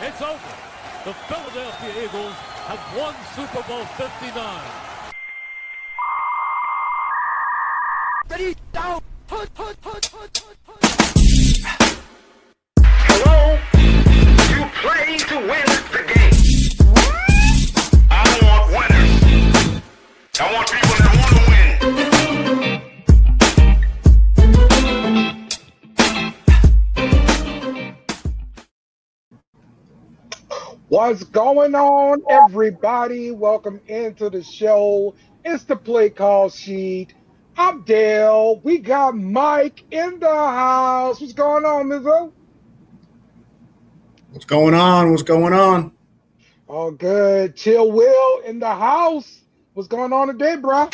It's over. The Philadelphia Eagles have won Super Bowl 59. Ready, down, put. Hello? You play to win the game. I want winners. I want people that want to win. What's going on, everybody? Welcome into the show. It's the Playcall Sheet. I'm Dale. We got Mike in the house. What's going on, Mizzo? What's going on? All good. Chill Will in the house. What's going on today, bro?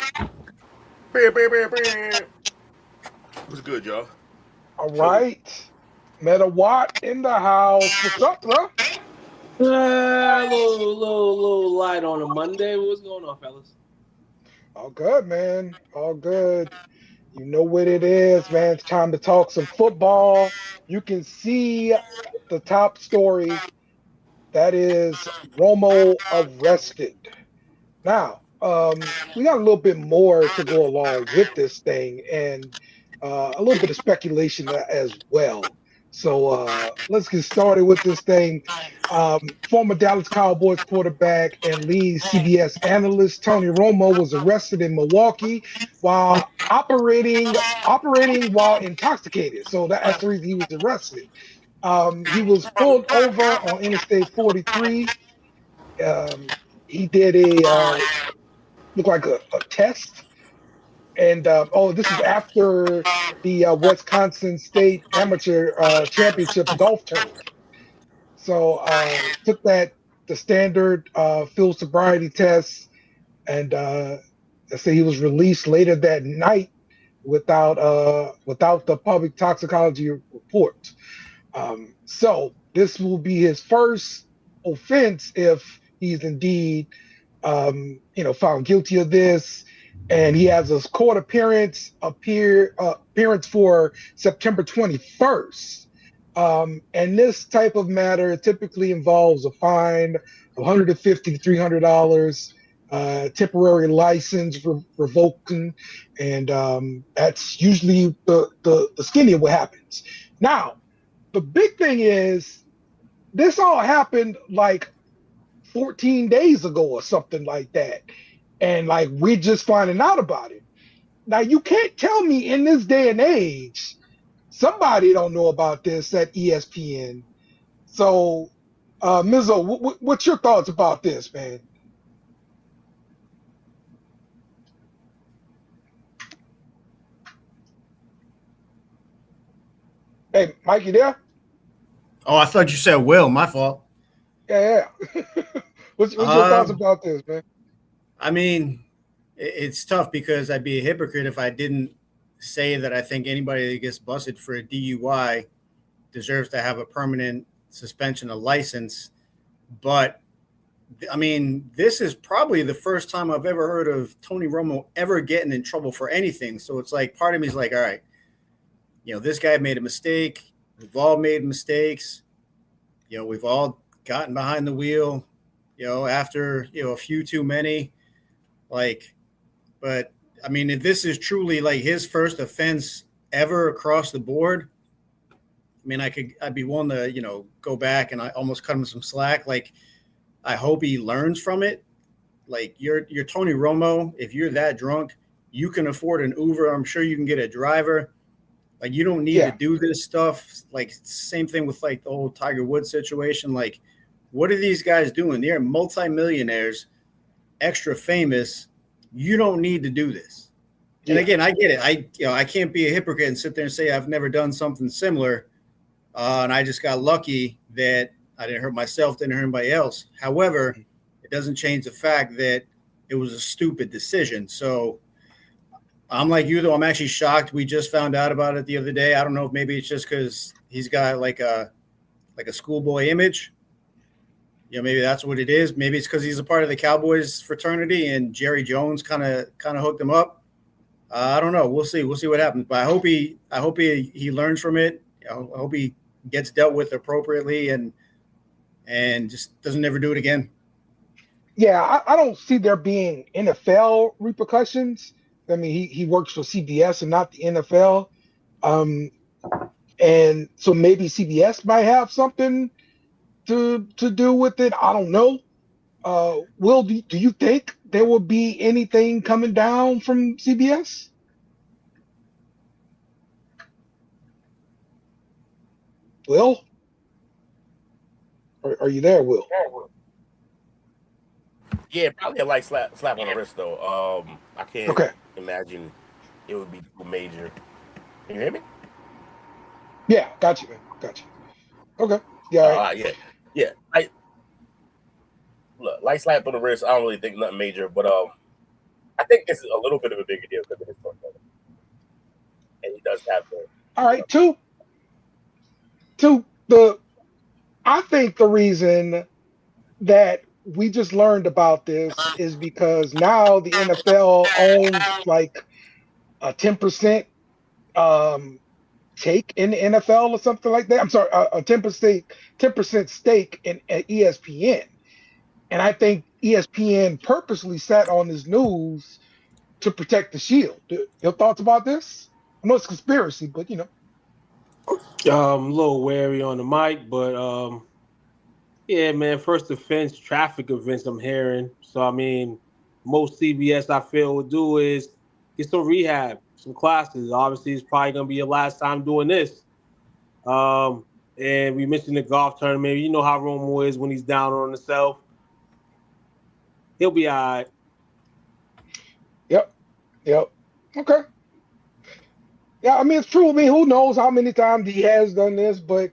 What's good, y'all? All right. Meta Watt in the house. What's up, bro? A little light on a Monday. What's going on, fellas? All good, man. All good. You know what it is, man. It's time to talk some football. You can see the top story. That is Romo arrested. Now, we got a little bit more to go along with this thing and a little bit of speculation as well. So let's get started with this thing. Former Dallas Cowboys quarterback and lead CBS analyst Tony Romo was arrested in Milwaukee while operating while intoxicated. So that's the reason he was arrested. He was pulled over on Interstate 43. He did look like a test. And this is after the Wisconsin State Amateur Championship golf tournament. So took the standard field sobriety test, and they say he was released later that night without the public toxicology report. So this will be his first offense if he's indeed found guilty of this. And he has a court appearance for September 21st. And this type of matter typically involves a fine of $150 to $300, temporary license revoking, and that's usually the skinny of what happens. Now, the big thing is this all happened like 14 days ago or something like that. And like we're just finding out about it. Now you can't tell me in this day and age somebody don't know about this at ESPN. So, Mizzo, what's your thoughts about this, man? Hey, Mike, you there? Oh, I thought you said Will. My fault. Yeah. What's your thoughts about this, man? I mean, it's tough because I'd be a hypocrite if I didn't say that I think anybody that gets busted for a DUI deserves to have a permanent suspension of license. But, I mean, this is probably the first time I've ever heard of Tony Romo ever getting in trouble for anything. So it's like part of me is like, all right, this guy made a mistake. We've all made mistakes. We've all gotten behind the wheel, after, a few too many. But I mean, if this is truly like his first offense ever across the board, I mean, I'd be willing to, go back and I almost cut him some slack. Like, I hope he learns from it. Like, you're Tony Romo. If you're that drunk, you can afford an Uber. I'm sure you can get a driver. Like, you don't need to do this stuff. Like, same thing with like the whole Tiger Woods situation. Like, what are these guys doing? They're multimillionaires, extra famous. You don't need to do this. And again, I get it. I can't be a hypocrite and sit there and say I've never done something similar. And I just got lucky that I didn't hurt myself, didn't hurt anybody else. However, it doesn't change the fact that it was a stupid decision. So I'm like you, though. I'm actually shocked. We just found out about it the other day. I don't know if maybe it's just because he's got like a schoolboy image. Maybe that's what it is. Maybe it's because he's a part of the Cowboys fraternity and Jerry Jones kind of hooked him up. I don't know. We'll see. We'll see what happens. But I hope he learns from it. I hope he gets dealt with appropriately and and just doesn't ever do it again. Yeah, I don't see there being NFL repercussions. I mean, he works for CBS and not the NFL. And so maybe CBS might have something to do with it. I don't know. Will, do you think there will be anything coming down from CBS? Will, are you there, Will? Yeah, probably a light slap on the wrist though. I can't imagine it would be too major. Can you hear me? Yeah, got you, man. Got you. Okay. Yeah. All right. Yeah. Light slap on the wrist. I don't really think nothing major, but I think this is a little bit of a bigger deal because of his portfolio, and he does have the. All right. I think the reason that we just learned about this is because now the NFL owns like a 10% take in the NFL or something like that. I'm sorry, a 10% stake in at ESPN. And I think ESPN purposely sat on this news to protect the shield. Your thoughts about this? I know it's conspiracy, but A little wary on the mic, but yeah, man, first offense, traffic events I'm hearing. So, I mean, most CBS I feel would do is get some rehab, some classes. Obviously, it's probably going to be your last time doing this. And we mentioned the golf tournament. You know how Romo is when he's down on himself. He'll be all right. Yep. Okay. Yeah, I mean, it's true. I mean, who knows how many times he has done this, but,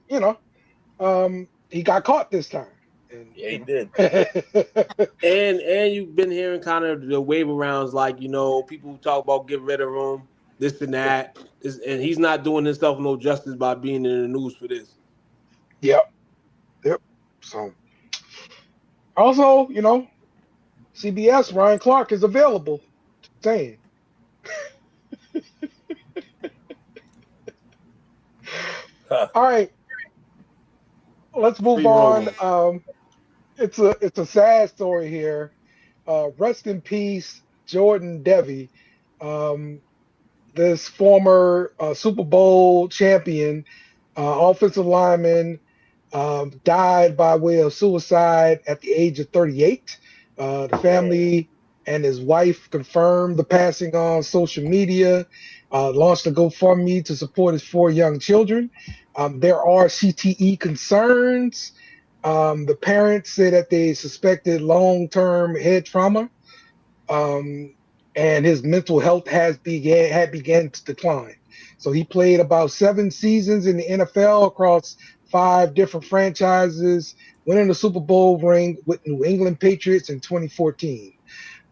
he got caught this time. And, yeah, he did. And you've been hearing kind of the wave arounds, like, people talk about get rid of him, this and that. And he's not doing himself no justice by being in the news for this. Yep. So, also, CBS, Ryan Clark is available. Just saying. All right. Let's move on. It's a sad story here. Rest in peace, Jordan Devy. This former Super Bowl champion, offensive lineman, died by way of suicide at the age of 38. The family and his wife confirmed the passing on social media, launched a GoFundMe to support his 4 young children. There are CTE concerns. The parents said that they suspected long-term head trauma, and his mental health had began to decline. So he played about 7 seasons in the NFL across 5 different franchises, winning the Super Bowl ring with New England Patriots in 2014.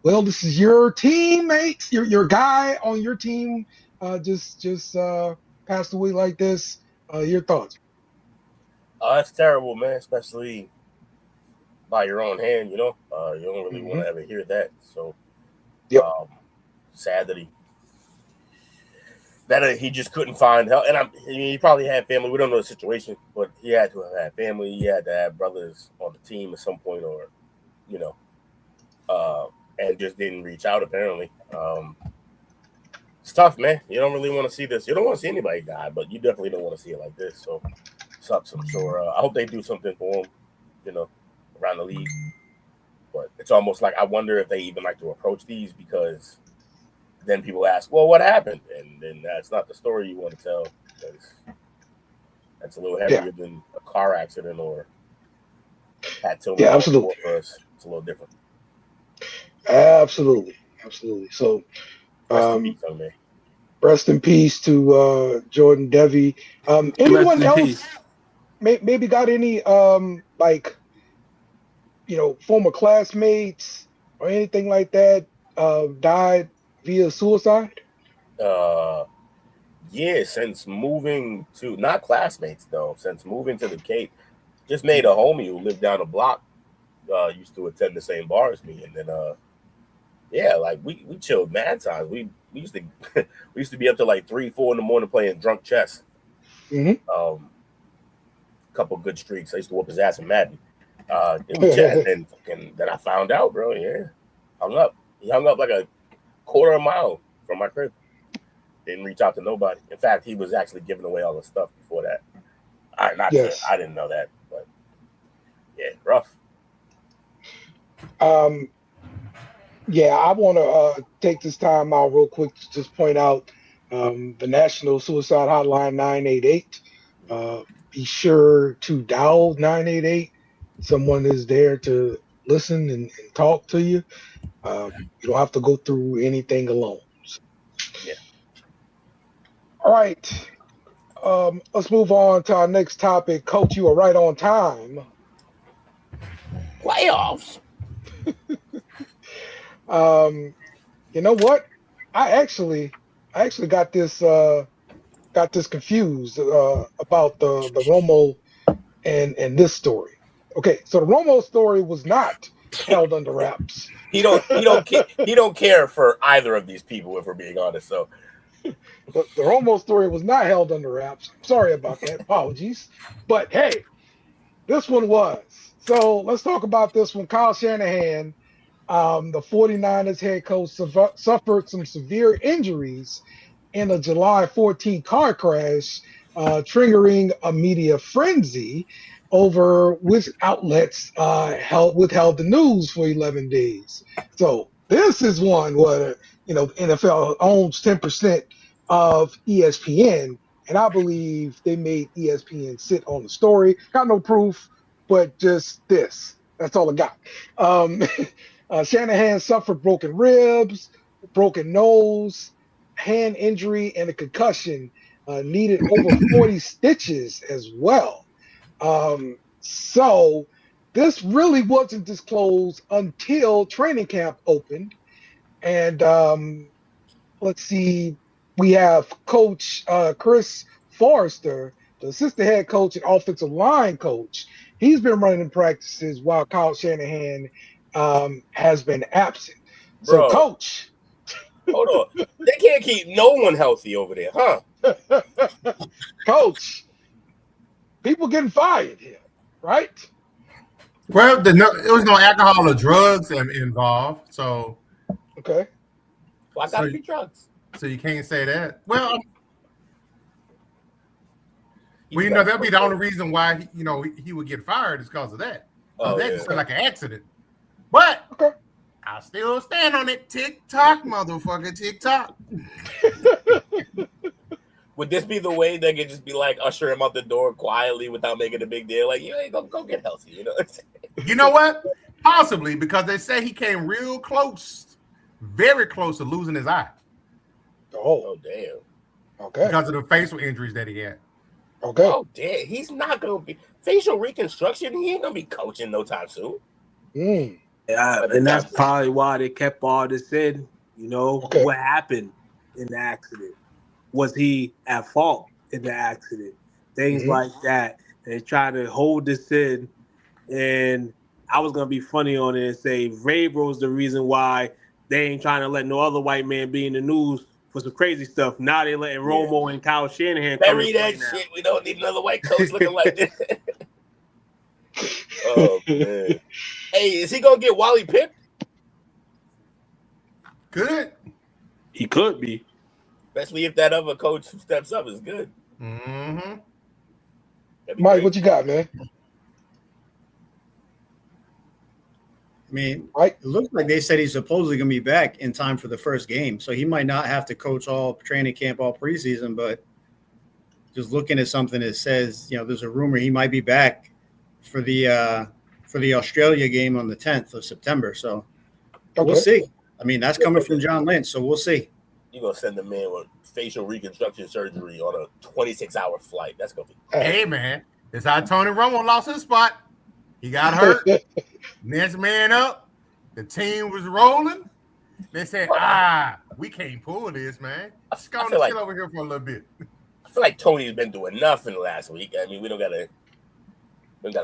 Well, this is your teammate, your guy on your team, just passed away like this. Your thoughts? That's terrible, man. Especially by your own hand. You don't really want to ever hear that. So, sad that he just couldn't find help. And he probably had family. We don't know the situation, but he had to have had family. He had to have brothers on the team at some point, or and just didn't reach out apparently. It's tough, man. You don't really want to see this. You don't want to see anybody die, but you definitely don't want to see it like this. So sucks, I'm sure. I hope they do something for him, around the league. But it's almost like I wonder if they even like to approach these, because then people ask, well, what happened? And then that's not the story you want to tell, because that's a little heavier than a car accident or Pat Tillman. Yeah, absolutely. For us. It's a little different. Absolutely. So, rest in peace to Jordan Devy. Anyone else maybe got any former classmates or anything like that died via suicide? Yeah, since moving to, not classmates though, since moving to the Cape, just made a homie who lived down the block, used to attend the same bar as me, and then we chilled mad times. We used to be up to like 3-4 in the morning playing drunk chess. Mm-hmm. Couple good streaks. I used to whoop his ass in Madden. It was Jet, and then I found out, bro. Yeah, hung up. He hung up like a quarter of a mile from my crib. Didn't reach out to nobody. In fact, he was actually giving away all the stuff before that. Yes. I didn't know that, but yeah, rough. Yeah, I want to take this time out real quick to just point out the National Suicide Hotline 988. Be sure to dial 988. Someone is there to listen and talk to you. You don't have to go through anything alone. Yeah. All right. Let's move on to our next topic. Coach, you are right on time. Playoffs. You know what? I actually got this confused about the Romo and this story. Okay, so the Romo story was not held under wraps. He don't care for either of these people, if we're being honest. So The Romo story was not held under wraps. Sorry about that. Apologies. But hey, this one was. So let's talk about this one. Kyle Shanahan, the 49ers head coach, suffered some severe injuries in a July 14 car crash, triggering a media frenzy over which outlets withheld the news for 11 days. So this is one where NFL owns 10% of ESPN, and I believe they made ESPN sit on the story. Got no proof, but just this. That's all I got. Shanahan suffered broken ribs, broken nose, hand injury, and a concussion. Needed over 40 stitches as well. So this really wasn't disclosed until training camp opened. And let's see, we have Coach Chris Forrester, the assistant head coach and offensive line coach. He's been running practices while Kyle Shanahan has been absent. Bro, so, Coach. Hold on. They can't keep no one healthy over there, huh? Coach, people getting fired here, right? Well, there was no alcohol or drugs involved, so okay. Well, I gotta be drugs. So you can't say that. Well, that'll be the only reason why he would get fired is because of that. That's like an accident. But okay. I still stand on it. TikTok, motherfucker, TikTok. Would this be the way they could just be like usher him out the door quietly without making a big deal? Like, you ain't gonna go get healthy, you know? You know what? Possibly, because they say he came real close, very close to losing his eye. Oh damn. Okay. Because of the facial injuries that he had. Okay. Oh damn. He's not gonna be facial reconstruction. He ain't gonna be coaching no time soon. Yeah, and that's probably why they kept all this in. What happened in the accident? Was he at fault in the accident? Things like that. They try to hold this in, and I was gonna be funny on it and say Vrabel's the reason why they ain't trying to let no other white man be in the news for some crazy stuff. Now they letting Romo and Kyle Shanahan come bury that shit. We don't need another white coach looking like this. Oh man. Hey, is he gonna get Wally Pipp? Good. He could be. Especially if that other coach who steps up is good. Mm-hmm. Mike, what you got, man? I mean, it looks like they said he's supposedly going to be back in time for the first game. So he might not have to coach all training camp, all preseason, but just looking at something that says, there's a rumor he might be back for the Australia game on the 10th of September. So we'll see. I mean, that's coming from John Lynch, so we'll see. You're going to send the man with facial reconstruction surgery on a 26-hour flight. That's going to be Hey, man, it's how Tony Romo lost his spot. He got hurt. Next man up. The team was rolling. They said, we can't pull this, man. Let's go and chill over here for a little bit. I feel like Tony's been doing nothing last week. I mean, we don't gotta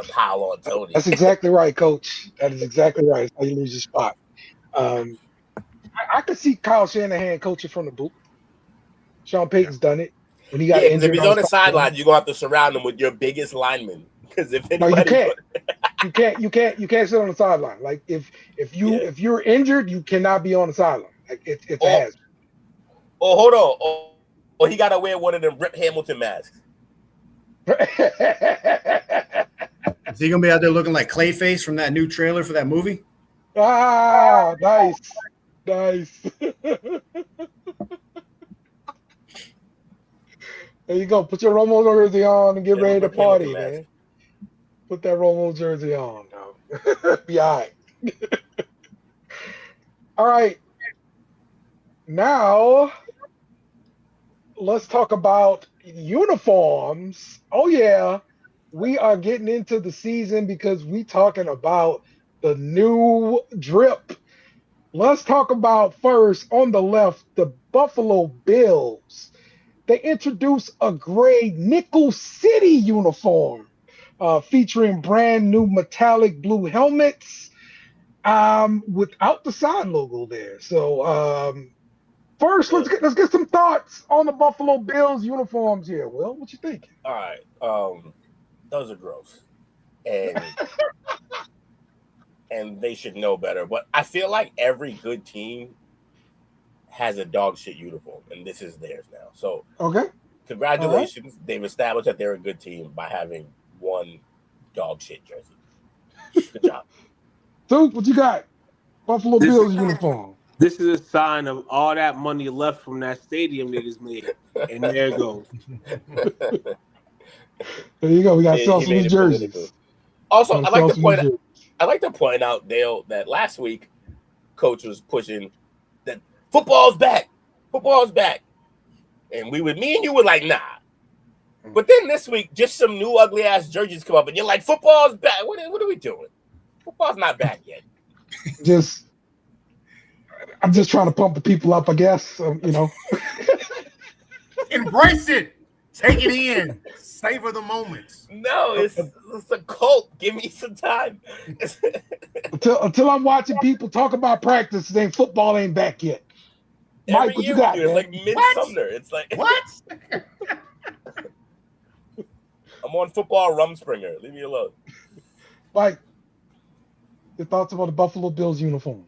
pile on Tony. That's exactly right, Coach. That is exactly right. That's how you lose your spot. I could see Kyle Shanahan coaching from the booth. Sean Payton's done it when he got injured. If he's on the sideline, you're gonna have to surround him with your biggest lineman. Because if anybody, no, you can't. You can't sit on the sideline. Like if you're injured, you cannot be on the sideline. Like it's a hazard. Oh, hold on. Oh, he got to wear one of them Rip Hamilton masks. Is he gonna be out there looking like Clayface from that new trailer for that movie? Ah, nice. There you go. Put your Romo jersey on and get ready to party, man. Put that Romo jersey on, though. Be all right. All right. Now, let's talk about uniforms. Oh, yeah. We are getting into the season because we talking about the new drip. Let's talk about first on the left, the Buffalo Bills. They introduced a gray Nickel City uniform featuring brand new metallic blue helmets without the side logo there. So first, let's get some thoughts on the Buffalo Bills uniforms here. Will, what you think? All right. Those are gross. And they should know better. But I feel like every good team has a dog shit uniform, and this is theirs now. So, okay, congratulations. Right. They've established that they're a good team by having one dog shit jersey. Good job. Duke, what you got? Buffalo Bills uniform. This is a sign of all that money left from that stadium niggas made. And there it goes. There you go. We got sell some jerseys. Also, I like to point out, Dale, that last week coach was pushing that football's back. And me and you were like, nah. But then this week, just some new ugly ass jerseys come up and you're like, football's back. What are we doing? Football's not back yet. I'm just trying to pump the people up, I guess. Embrace it. Take it in. Savor the moments. No, it's a cult. Give me some time. until I'm watching people talk about practice, then football ain't back yet. Mike, what you got? It's like mid-Sumner. It's like what? I'm on football Rumspringer. Leave me alone. Mike, your thoughts about the Buffalo Bills uniform?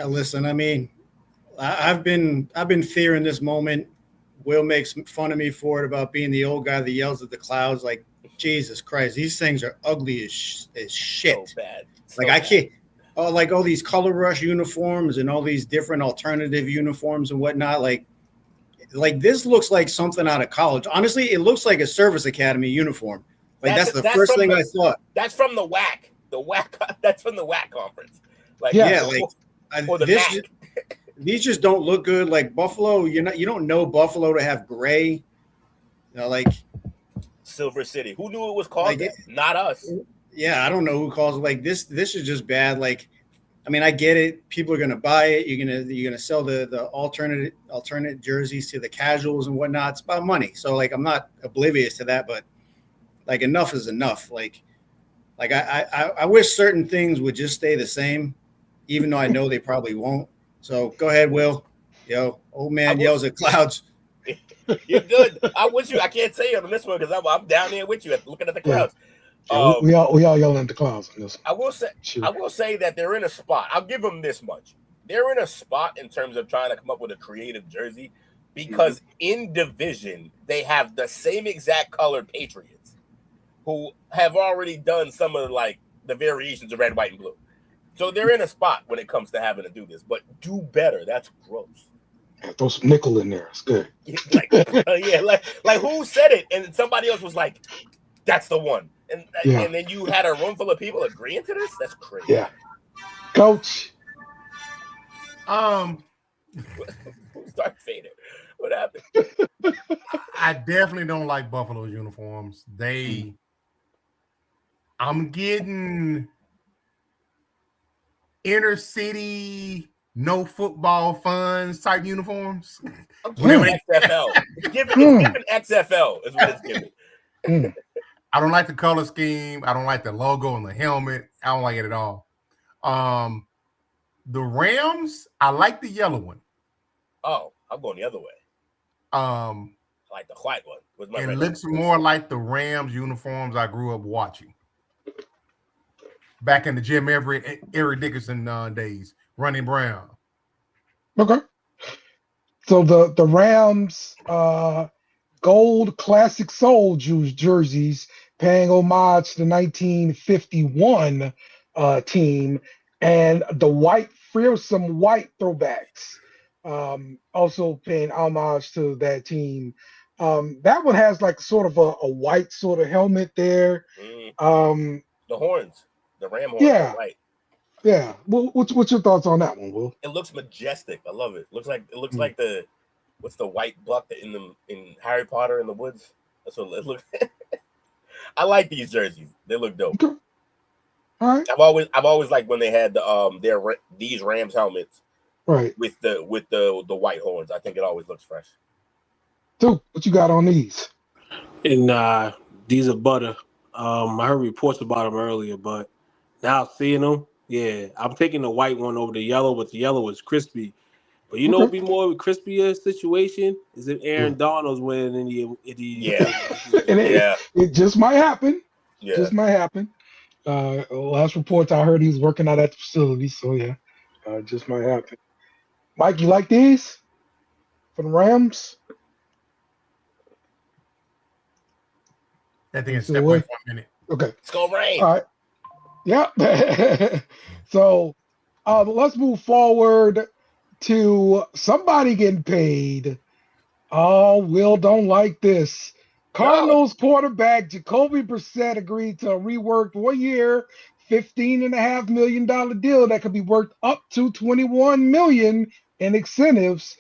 Listen, I mean, I've been fearing this moment. Will makes fun of me for it about being the old guy that yells at the clouds. Like, Jesus Christ, these things are ugly as shit. So bad. I can't. Oh, like all these color rush uniforms and all these different alternative uniforms and whatnot. Like this looks like something out of college. Honestly, it looks like a service academy uniform. Like that's the first thing I thought. That's from the WAC. The WAC. That's from the WAC conference. These just don't look good. Like Buffalo, you don't know Buffalo to have gray. Like Silver City. Who knew it was called that? Not us. Yeah, I don't know who calls it. Like this is just bad. Like, I mean, I get it. People are gonna buy it. You're gonna sell the alternate jerseys to the casuals and whatnot. It's about money. So like, I'm not oblivious to that, but like, enough is enough. Like I wish certain things would just stay the same, even though I know they probably won't. So go ahead, Will. Yo, old man yells at clouds. You're good. I'm with you. I can't say it on this one because I'm down there with you, looking at the clouds. Yeah, we all yelling at the clouds on this one. I will say that they're in a spot. I'll give them this much. They're in a spot in terms of trying to come up with a creative jersey because in division they have the same exact colored Patriots who have already done some of the variations of red, white, and blue. So they're in a spot when it comes to having to do this, but do better. That's gross. Yeah, throw some nickel in there. It's good. Like who said it? And somebody else was like, "That's the one." And then you had a room full of people agreeing to this. That's crazy. Yeah, Coach. Start fading. What happened? I definitely don't like Buffalo's uniforms. I'm getting inner city, no football funds type uniforms. I'm giving XFL. It's giving XFL is what it's giving. I don't like the color scheme. I don't like the logo and the helmet. I don't like it at all. The Rams, I like the yellow one. Oh, I'm going the other way. I like the white one. It looks more like the Rams uniforms I grew up watching. back in the Jim Everett, Eric Dickerson days, running Brown. Okay. So the Rams gold classic soul jerseys paying homage to the 1951 team, and the white fearsome white throwbacks also paying homage to that team. That one has like sort of a white sort of helmet there. The horns, the ram horns Yeah. are white. Yeah. What's your thoughts on that one, Will? It looks majestic. I love it. Looks like the what's the white buck in Harry Potter in the woods? That's what it looks. I like these jerseys. They look dope. Okay. All right. I've always liked when they had these Rams helmets, Right. with the white horns. I think it always looks fresh. Duke, what you got on these? And these are butter. I heard reports about them earlier, but now seeing them, yeah, I'm taking the white one over the yellow, but the yellow is crispy. But you know, it'd be more of a crispier situation is if Aaron Donald's winning in the And it just might happen. Yeah. Just might happen. Last reports I heard he was working out at the facility, so yeah, just might happen. Mike, you like these for the Rams? That thing is step away for a minute. Okay. Let's go Rams. All right. Yeah. So let's move forward to somebody getting paid. Oh, Will don't like this. Cardinals quarterback Jacoby Brissett agreed to a reworked 1 year, $15.5 million deal that could be worth up to $21 million in incentives,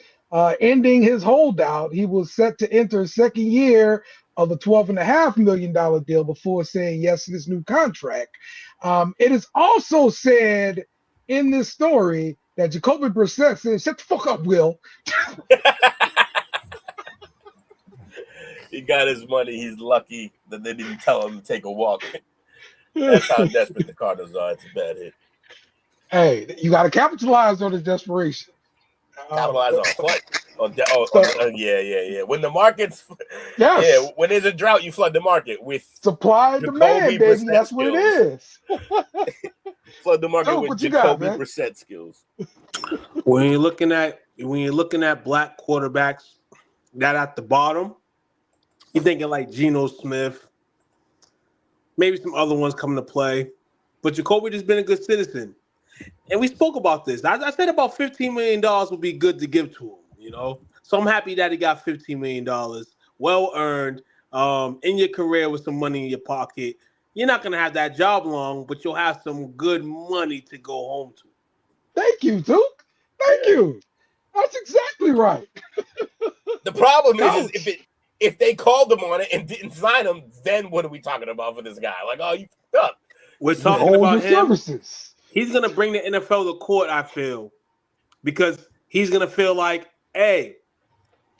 ending his holdout. He was set to enter his second year of a $12.5 million deal before saying yes to this new contract. It is also said in this story that Jacoby Brissett said, "Shut the fuck up, Will." He got his money. He's lucky that they didn't tell him to take a walk. That's how desperate the Cardinals are. It's a bad hit. Hey, you got to capitalize on his desperation. Capitalize on what? Yeah. When the market's when there's a drought, you flood the market with supply and demand, baby. That's what it is. Flood the market with Jacoby Brissett skills. When you're looking at black quarterbacks that at the bottom, you're thinking like Geno Smith, maybe some other ones coming to play. But Jacoby just been a good citizen. And we spoke about this. I said about $15 million would be good to give to him, you know? So I'm happy that he got $15 million, well earned, in your career with some money in your pocket. You're not going to have that job long, but you'll have some good money to go home to. Thank you, Duke. Thank you. That's exactly right. The problem is if they called him on it and didn't sign him, then what are we talking about for this guy? Like, oh, you fucked up. We're talking about him. Services. He's going to bring the NFL to court, I feel, because he's going to feel like, hey,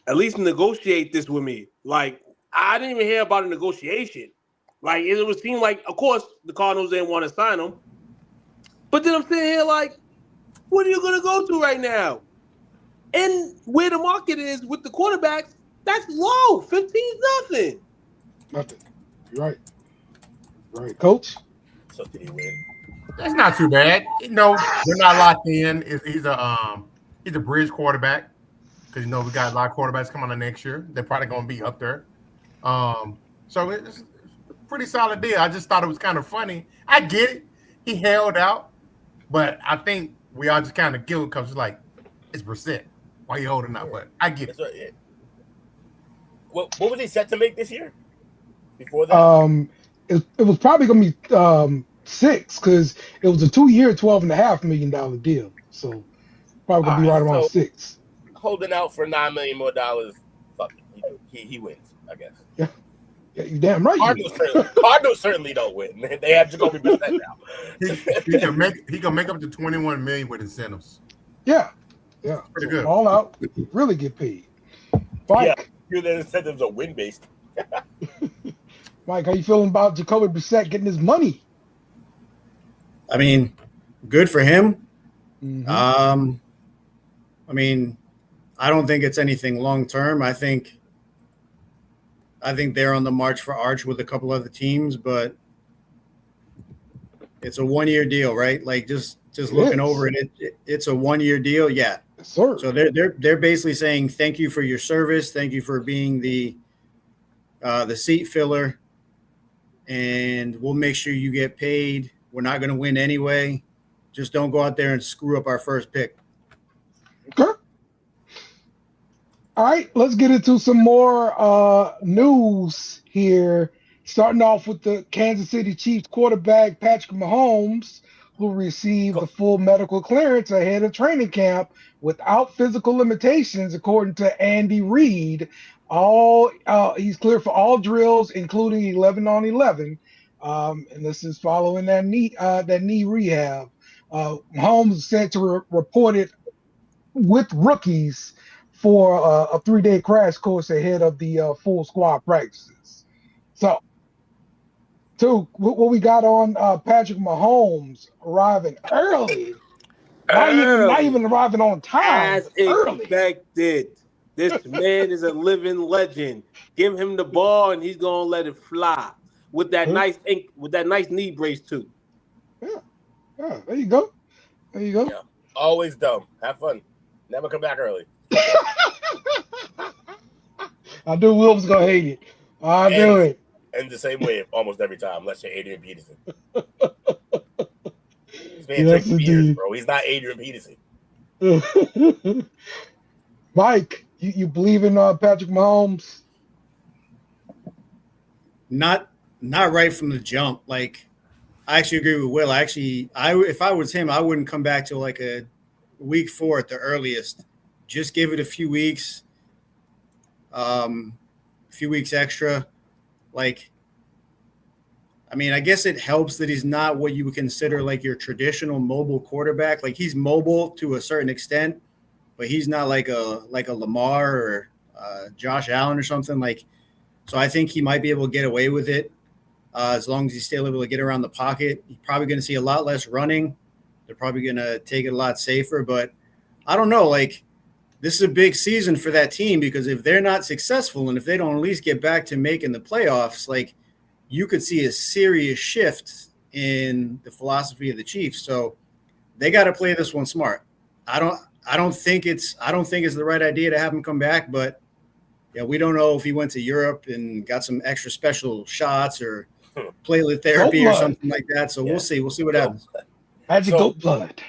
at least negotiate this with me. Like, I didn't even hear about a negotiation. Like, it would seem like, of course, the Cardinals didn't want to sign him. But then I'm sitting here like, what are you going to go to right now? And where the market is with the quarterbacks, that's low. 15's nothing. Nothing. You're right. Right, Coach? So did he win? That's not too bad. No, they're not locked in. He's a bridge quarterback because we got a lot of quarterbacks coming on next year. They're probably going to be up there. So it's a pretty solid deal. I just thought it was kind of funny. I get it. He held out, but I think we all just kind of giggled because it's like it's Brissett. Why you holding out? But I get it. Right, yeah. What was he set to make this year? Before that, it was probably going to be 6 because it was a 2-year, $12.5 million deal. So probably going to be right around 6. Holding out for $9 million more. Fuck it. He wins, I guess. Yeah, you damn right. Cardinals certainly don't win. They have Jacoby Brissett now. He can make up to $21 million with incentives. Yeah, pretty good. All out, really get paid. Mike, the incentives are win based. Mike, how you feeling about Jacoby Brissett getting his money? I mean, good for him. Mm-hmm. I mean, I don't think it's anything long term. I think they're on the march for Arch with a couple other teams, but It's a 1-year deal, right? Like just looking over it, it's a 1-year deal. Yeah. Yes, sir. So they're basically saying thank you for your service, thank you for being the seat filler, and we'll make sure you get paid. We're not going to win anyway. Just don't go out there and screw up our first pick. Okay. All right, let's get into some more news here. Starting off with the Kansas City Chiefs quarterback Patrick Mahomes, who received the full medical clearance ahead of training camp without physical limitations, according to Andy Reid. He's cleared for all drills, including 11-on-11, and this is following that knee rehab. Mahomes is said to report it with rookies for a 3-day crash course ahead of the full squad practices. So, what we got on Patrick Mahomes arriving early, not even arriving on time, as expected. This man is a living legend. Give him the ball and he's gonna let it fly with that nice knee brace too. Yeah, there you go. Yeah. Always dumb. Have fun. Never come back early. I knew Will was gonna hate it. I knew it. And the same way almost every time, unless you're Adrian Peterson. This man takes years, bro. He's not Adrian Peterson. Mike, you believe in Patrick Mahomes? Not right from the jump. Like, I actually agree with Will. If I was him, I wouldn't come back till like a week 4 at the earliest. Just give it a few weeks extra. Like, I mean, I guess it helps that he's not what you would consider like your traditional mobile quarterback. Like, he's mobile to a certain extent, but he's not like a Lamar or Josh Allen or something. Like, so I think he might be able to get away with it as long as he's still able to get around the pocket. He's probably going to see a lot less running. They're probably going to take it a lot safer, but I don't know. Like, this is a big season for that team because if they're not successful and if they don't at least get back to making the playoffs, like, you could see a serious shift in the philosophy of the Chiefs. So they got to play this one smart. I don't think it's the right idea to have him come back, but yeah, we don't know if he went to Europe and got some extra special shots or platelet therapy or something like that. So we'll see. We'll see what happens. Magic goat blood.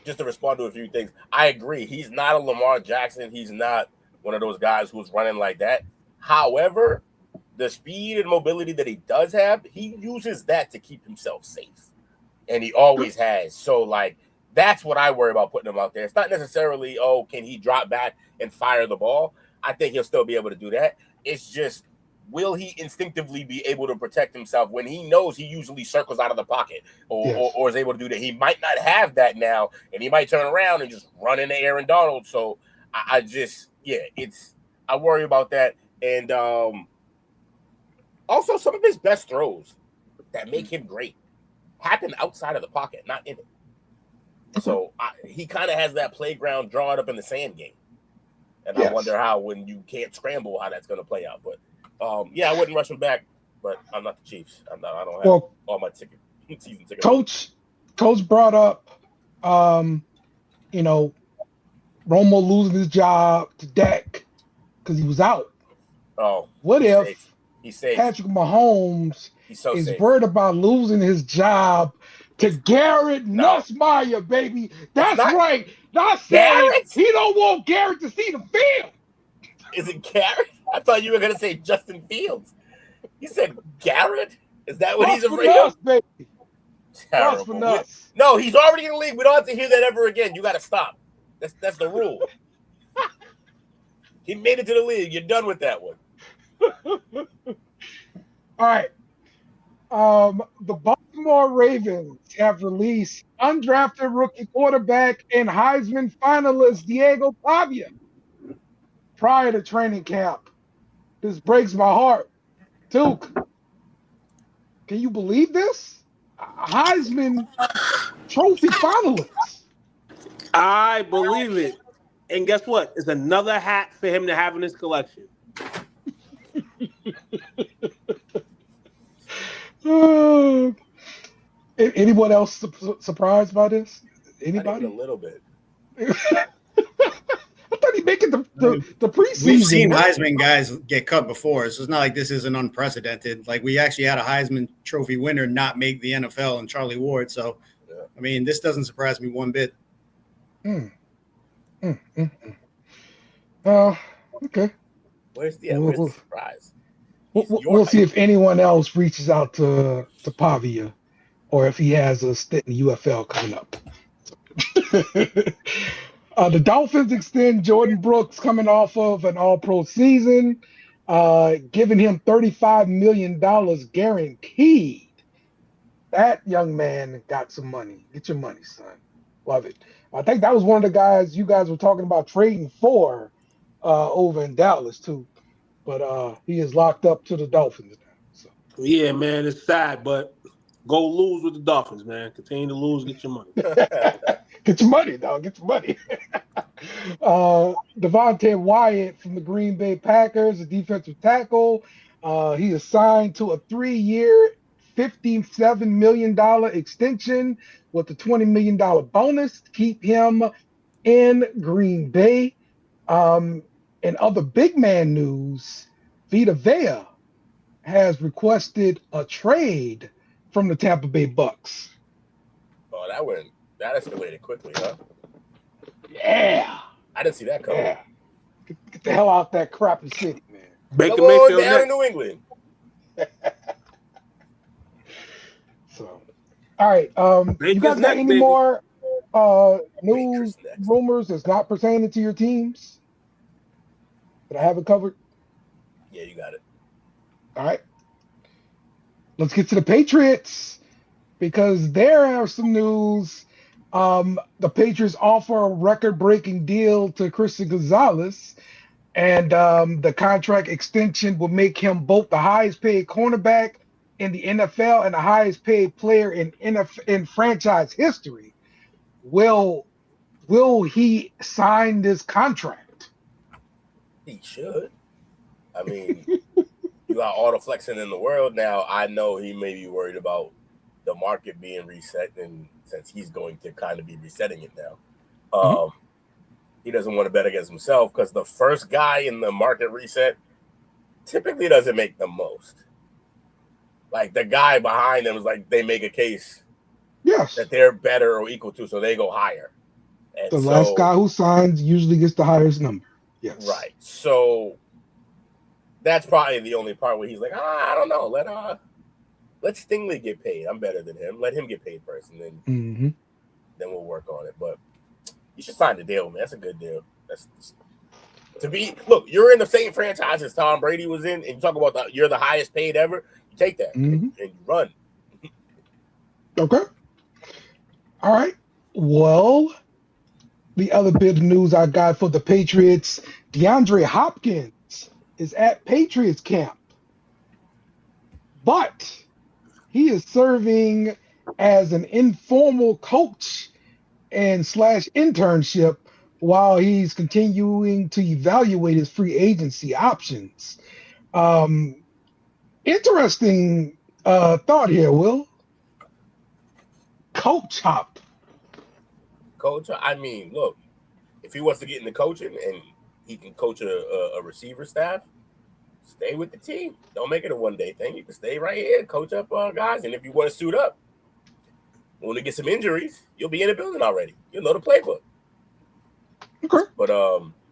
Just to respond to a few things, I agree. He's not a Lamar Jackson. He's not one of those guys who's running like that. However, the speed and mobility that he does have, he uses that to keep himself safe. And he always has. So, like, that's what I worry about putting him out there. It's not necessarily, can he drop back and fire the ball? I think he'll still be able to do that. It's just, will he instinctively be able to protect himself when he knows he usually circles out of the pocket or is able to do that? He might not have that now, and he might turn around and just run into Aaron Donald. So I worry about that. And also some of his best throws that make him great happen outside of the pocket, not in it. So he kind of has that playground drawn up in the sand game. And I wonder how, when you can't scramble, how that's going to play out. But I wouldn't rush him back, but I'm not the Chiefs. I don't have all my season tickets. Coach brought up, Romo losing his job to Dak because he was out. Oh, what if he's safe. Patrick Mahomes is safe. worried about losing his job to Garrett Nussmeier, baby? That's right. Not saying he don't want Garrett to see the field. Is it Garrett? I thought you were going to say Justin Fields. You said Garrett? Is that what he's afraid of? Baby. Terrible. No, he's already in the league. We don't have to hear that ever again. You got to stop. That's the rule. He made it to the league. You're done with that one. All right. The Baltimore Ravens have released undrafted rookie quarterback and Heisman finalist Diego Pavia prior to training camp. This breaks my heart. Duke, can you believe this? Heisman Trophy finalist. I believe it. And guess what? It's another hat for him to have in his collection. Anyone else surprised by this? Not even Anybody? a little bit. I thought he'd make it the preseason. We've seen right? Heisman guys get cut before, so it's not like this isn't unprecedented. Like we actually had a Heisman Trophy winner not make the NFL and Charlie Ward. So, I mean, this doesn't surprise me one bit. Okay. Where's the surprise? We'll see if anyone else reaches out to Pavia, or if he has a stint in the UFL coming up. The Dolphins extend Jordan Brooks coming off of an all-pro season, giving him $35 million guaranteed. That young man got some money. Get your money, son. Love it. I think that was one of the guys you guys were talking about trading for over in Dallas, too. But he is locked up to the Dolphins now. So. Yeah, man, it's sad, but go lose with the Dolphins, man. Continue to lose, get your money. Get your money, dog. Get your money. Devontae Wyatt from the Green Bay Packers, a defensive tackle. He is signed to a 3-year, $57 million extension with a $20 million bonus to keep him in Green Bay. In other big man news, Vita Vea has requested a trade from the Tampa Bay Bucks. Oh, that escalated quickly, huh? Yeah. I didn't see that coming. Yeah. Get the hell out that crappy city, man. Baker Come on Mayfield down in New England. So, all right. You Baker's guys got next, any baby. more news, rumors that's not pertaining to your teams that I haven't covered? Yeah, you got it. All right. Let's get to the Patriots because there are some news. The Patriots offer a record-breaking deal to Christian Gonzalez, and the contract extension will make him both the highest-paid cornerback in the NFL and the highest-paid player in franchise history. Will he sign this contract? He should. I mean, you got all the flexing in the world now. I know he may be worried about the market being reset, and since he's going to kind of be resetting it now, he doesn't want to bet against himself because the first guy in the market reset typically doesn't make the most. Like the guy behind them is like they make a case that they're better or equal to, so they go higher. And the last guy who signs usually gets the highest number. Yes. Right. So that's probably the only part where he's like, I don't know. Let Stingley get paid. I'm better than him. Let him get paid first, and then we'll work on it. But you should sign the deal, man. That's a good deal. Look, you're in the same franchise as Tom Brady was in, and you talk about you're the highest paid ever. You take that and you run. Okay. All right. Well, the other bit of news I got for the Patriots, DeAndre Hopkins is at Patriots camp, but he is serving as an informal coach and / internship while he's continuing to evaluate his free agency options. Interesting thought here, Will. Coach Hop. Coach, I mean, look, if he wants to get into coaching and he can coach a receiver staff, stay with the team. Don't make it a one-day thing. You can stay right here and coach up guys. And if you want to suit up, when we get some injuries, you'll be in the building already. You'll know the playbook. Okay. But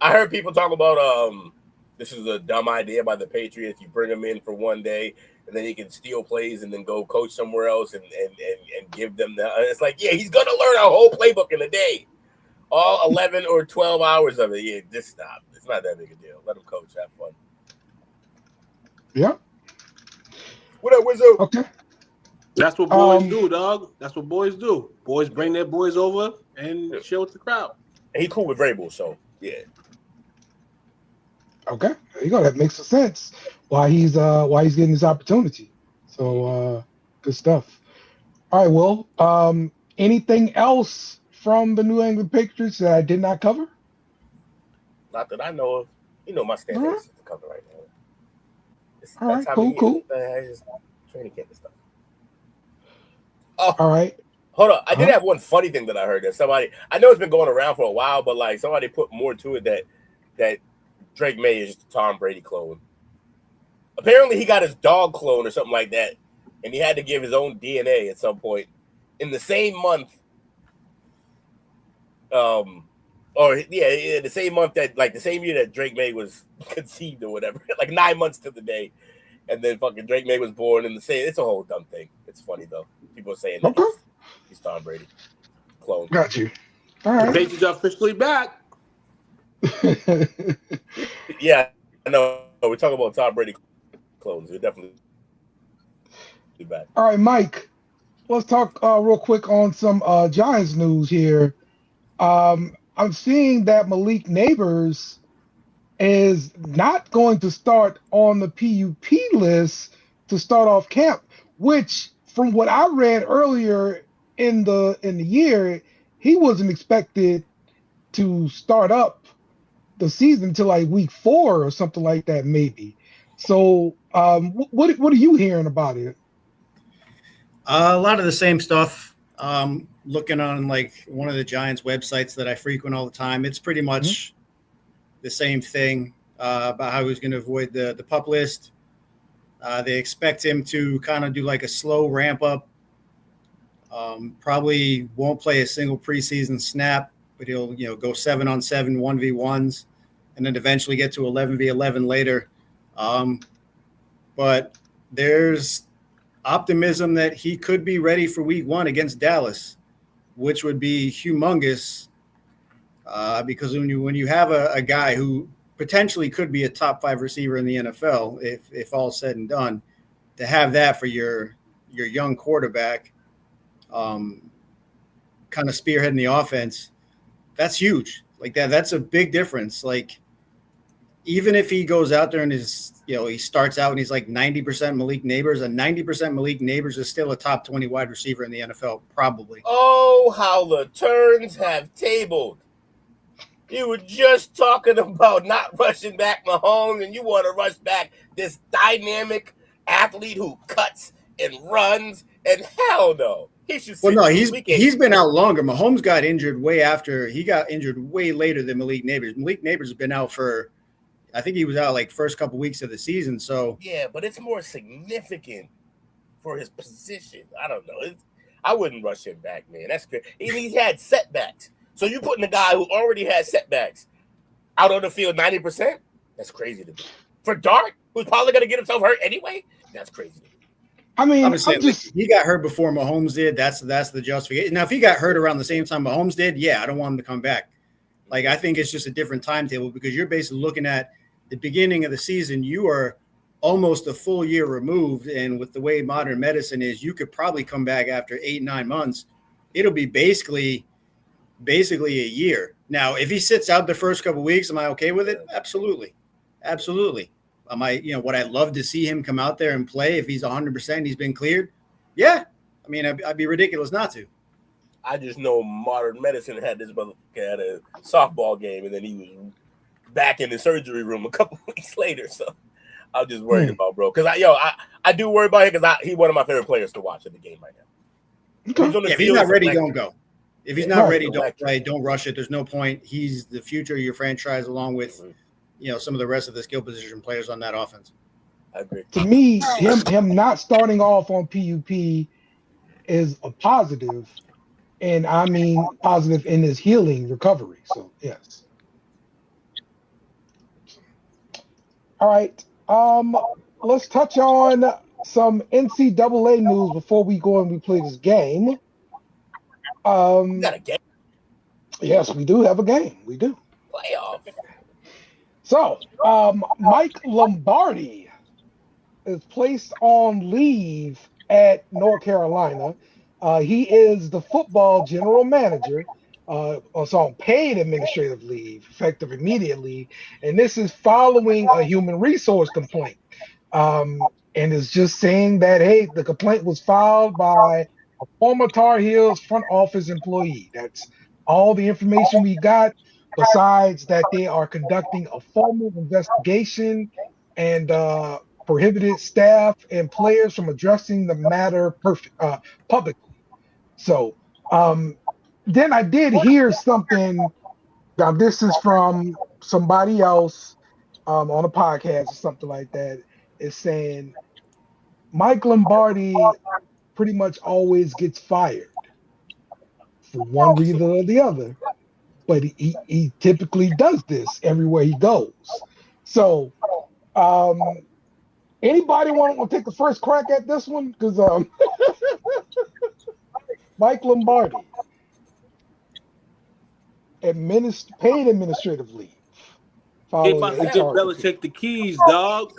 I heard people talk about this is a dumb idea by the Patriots. You bring him in for one day, and then he can steal plays and then go coach somewhere else and give them the. It's like, yeah, he's gonna learn a whole playbook in a day, all 11 or 12 hours of it. Yeah, just stop. It's not that big a deal. Let him coach. Have fun. Yeah. What up, Wizzo? Okay. That's what boys do, dog. That's what boys do. Boys bring their boys over and chill with the crowd. And he cool with Vrabel, so yeah. Okay. There you go. That makes sense. Why he's getting this opportunity. So good stuff. All right, Will. Anything else from the New England Patriots that I did not cover? Not that I know of. You know my standings to cover right now. All right, cool. Just training camp and stuff. Oh, All right. hold on. I did Huh? have one funny thing that I heard that somebody. I know it's been going around for a while, but like somebody put more to it that Drake May is just a Tom Brady clone. Apparently, he got his dog clone or something like that, and he had to give his own DNA at some point in the same month. The same month that, like, the same year that Drake May was conceived or whatever, like 9 months to the day, and then fucking Drake May was born in the same. It's a whole dumb thing. It's funny though. People are saying that Okay. he's Tom Brady clone. Got you. All The right. Patriots are officially back. Yeah, I know. We're talking about Tom Brady clones. We're definitely back. All right, Mike. Let's talk real quick on some Giants news here. I'm seeing that Malik Neighbors is not going to start on the PUP list to start off camp, which, from what I read earlier in the year, he wasn't expected to start up the season until like week 4 or something like that, maybe. So, what are you hearing about it? A lot of the same stuff. Looking on like one of the Giants websites that I frequent all the time, it's pretty much the same thing about how he's going to avoid the pup list. They expect him to kind of do like a slow ramp up. Probably won't play a single preseason snap, but he'll go 7-on-7 1v1s, and then eventually get to 11v11 later. But there's optimism that he could be ready for week 1 against Dallas, which would be humongous because when you have a guy who potentially could be a top 5 receiver in the NFL, if all's said and done, to have that for your young quarterback, kind of spearheading the offense, that's huge. Like that's a big difference. Like, even if he goes out there and he starts out and he's like 90% Malik Neighbors, and 90% Malik Neighbors is still a top 20 wide receiver in the NFL, probably. Oh, how the turns have tabled. You were just talking about not rushing back Mahomes, and you want to rush back this dynamic athlete who cuts and runs, and hell no. He should Well, no, he's been out longer. Mahomes got injured way after. He got injured way later than Malik Neighbors. Malik Neighbors has been out for, I think he was out like first couple weeks of the season. So yeah, but it's more significant for his position. I don't know. I wouldn't rush him back, man. That's good. He's had setbacks. So you're putting a guy who already had setbacks out on the field 90%? That's crazy to me. For Dart, who's probably going to get himself hurt anyway? That's crazy to me. I mean, I'm saying, he got hurt before Mahomes did. That's the justification. Now, if he got hurt around the same time Mahomes did, yeah, I don't want him to come back. Like, I think it's just a different timetable because you're basically looking at the beginning of the season. You are almost a full year removed, and with the way modern medicine is, you could probably come back after 8-9 months. It'll be basically a year. Now, if he sits out the first couple of weeks, am I okay with it? Absolutely. Would I love to see him come out there and play if he's 100%, he's been cleared? Yeah. I mean, I'd be ridiculous not to. I just know modern medicine had this motherfucker at a softball game, and then he was back in the surgery room a couple weeks later. So I'm just worried about bro. Because I do worry about him because he's one of my favorite players to watch in the game right now. Okay. If he's not ready, don't go. If he's not ready, don't play. Don't rush it. There's no point. He's the future of your franchise, along with some of the rest of the skill position players on that offense. I agree. To me, him not starting off on PUP is a positive, and I mean positive in his healing recovery. So yes. All right. Let's touch on some NCAA news before we go and we play this game. You got a game? Yes, we do have a game. We do. Playoff. So, Mike Lombardi is placed on leave at North Carolina. He is the football general manager, also on paid administrative leave, effective immediately. And this is following a human resource complaint. And it's just saying that, hey, the complaint was filed by a former Tar Heels front office employee. That's all the information we got, besides that they are conducting a formal investigation and prohibited staff and players from addressing the matter publicly. So then I did hear something. Now this is from somebody else on a podcast or something like that. Is saying Mike Lombardi pretty much always gets fired for one reason or the other, but he typically does this everywhere he goes. So, anybody want to take the first crack at this one? Because Mike Lombardi paid administrative leave They following about to HR give Belichick the keys, dog.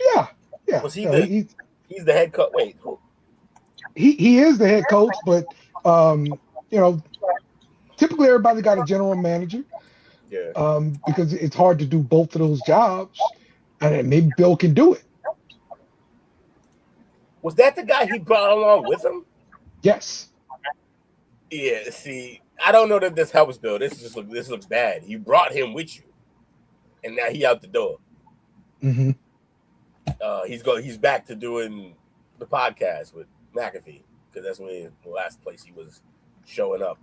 Yeah. Was he No, he's the head coach? Wait, who? he is the head coach, but typically everybody got a general manager. Yeah. Because it's hard to do both of those jobs, and maybe Bill can do it. Was that the guy he brought along with him? Yes. Yeah. See, I don't know that this helps, Bill. This looks bad. You brought him with you, and now he out the door. Mm-hmm. He's back to doing the podcast with McAfee because that's the last place he was showing up